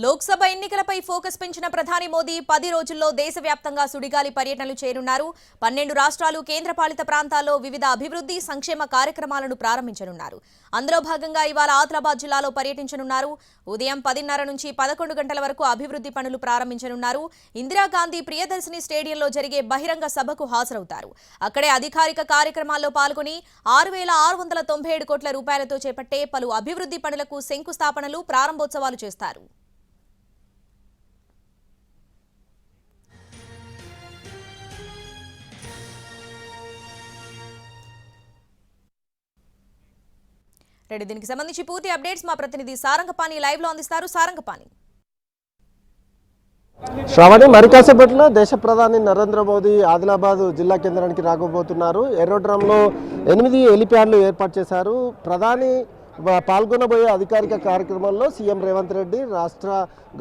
లోక్సభ ఎన్నికలపై ఫోకస్ పెంచిన ప్రధాని మోదీ 10 రోజుల్లో దేశవ్యాప్తంగా సుడిగాలి పర్యటనలు చేయనున్నారు. 12 రాష్ట్రాలు కేంద్రపాలిత ప్రాంతాల్లో వివిధ అభివృద్ధి సంక్షేమ కార్యక్రమాలను ప్రారంభించనున్నారు. అందులో భాగంగా ఇవాళ ఆదిలాబాద్ జిల్లాలో పర్యటించనున్నారు. ఉదయం 10:30 నుంచి 11 గంటల వరకు అభివృద్ధి పనులు ప్రారంభించనున్నారు. ఇందిరాగాంధీ ప్రియదర్శిని స్టేడియంలో జరిగే బహిరంగ సభకు హాజరవుతారు. అక్కడే అధికారిక కార్యక్రమాల్లో పాల్గొని 6,697 కోట్ల రూపాయలతో చేపట్టే పలు అభివృద్ధి పనులకు శంకుస్థాపనలు ప్రారంభోత్సవాలు చేస్తారు. దీనికి సంబంధించి పూర్తి అప్డేట్స్ మా ప్రతినిధి సారంగపాణి లైవ్ లో అందిస్తారు. సారంగపాణి. శ్రావణి, మరి కాసేపట్లో దేశ ప్రధాని నరేంద్ర మోదీ ఆదిలాబాద్ జిల్లా కేంద్రానికి రాకపోతున్నారు. ఏరోడ్రమ్లో 8 హెలిప్యాడ్లు ఏర్పాటు చేశారు. ప్రధాని పాల్గొనబోయే అధికారిక కార్యక్రమంలో సీఎం రేవంత్ రెడ్డి, రాష్ట్ర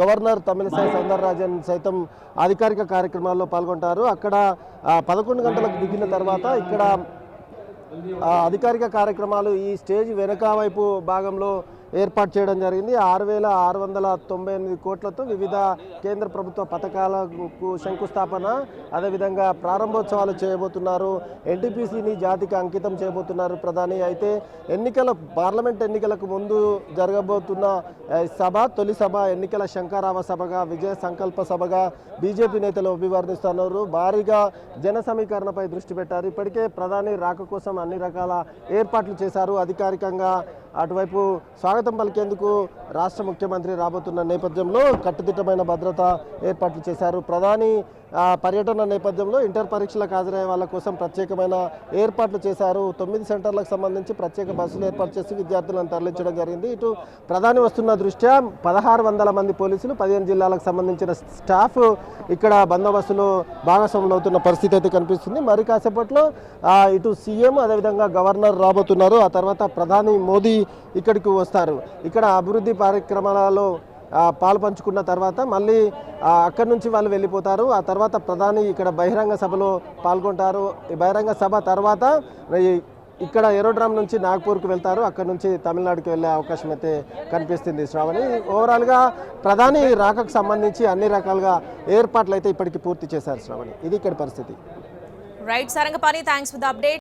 గవర్నర్ తమిళసై సౌందరరాజన్ సైతం అధికారిక కార్యక్రమాల్లో పాల్గొంటారు. అక్కడ 11 గంటలకు దిగిన తర్వాత ఇక్కడ అధికారిక కార్యక్రమాలు ఈ స్టేజ్ వెనక వైపు భాగంలో ఏర్పాటు చేయడం జరిగింది. 6,698 కోట్లతో వివిధ కేంద్ర ప్రభుత్వ పథకాలకు శంకుస్థాపన, అదేవిధంగా ప్రారంభోత్సవాలు చేయబోతున్నారు. ఎన్టీపీసీని జాతికి అంకితం చేయబోతున్నారు ప్రధాని. అయితే పార్లమెంట్ ఎన్నికలకు ముందు జరగబోతున్న సభ, తొలి సభ ఎన్నికల శంఖారావ సభగా, విజయ సంకల్ప సభగా బీజేపీ నేతలు అభివర్ణిస్తున్నారు. భారీగా జన సమీకరణపై దృష్టి పెట్టారు. ఇప్పటికే ప్రధాని రాక కోసం అన్ని రకాల ఏర్పాట్లు చేశారు. అధికారికంగా అటువైపు స్వాగతం పలికేందుకు రాష్ట్ర ముఖ్యమంత్రి రాబోతున్న నేపథ్యంలో కట్టుదిట్టమైన భద్రత ఏర్పాట్లు చేశారు. ప్రధాని పర్యటన నేపథ్యంలో ఇంటర్ పరీక్షలకు హాజరయ్యే వాళ్ళ కోసం ప్రత్యేకమైన ఏర్పాట్లు చేశారు. 9 సెంటర్లకు సంబంధించి ప్రత్యేక బస్సులు ఏర్పాటు చేసి విద్యార్థులను తరలించడం జరిగింది. ఇటు ప్రధాని వస్తున్న దృష్ట్యా 1600 మంది పోలీసులు, 15 జిల్లాలకు సంబంధించిన స్టాఫ్ ఇక్కడ బందోబస్తులో భాగస్వాములు అవుతున్న పరిస్థితి అయితే కనిపిస్తుంది. మరి కాసేపట్లో ఇటు సీఎం, అదేవిధంగా గవర్నర్ రాబోతున్నారు. ఆ తర్వాత ప్రధాని మోదీ ఇక్కడికి వస్తారు. ఇక్కడ అభివృద్ధి కార్యక్రమాలలో పాలు పంచుకున్న తర్వాత మళ్ళీ అక్కడి నుంచి వాళ్ళు వెళ్ళిపోతారు. ఆ తర్వాత ప్రధాని ఇక్కడ బహిరంగ సభలో పాల్గొంటారు. ఈ బహిరంగ సభ తర్వాత ఇక్కడ ఏరోడ్రామ్ నుంచి నాగ్పూర్కి వెళ్తారు. అక్కడ నుంచి తమిళనాడుకి వెళ్ళే అవకాశం అయితే కనిపిస్తుంది. శ్రావణి, ఓవరాల్గా ప్రధాని రాకకు సంబంధించి అన్ని రకాలుగా ఏర్పాట్లు అయితే ఇప్పటికి పూర్తి చేశారు. శ్రావణి, ఇది ఇక్కడ పరిస్థితి. Right Sarangapani, thanks for the update.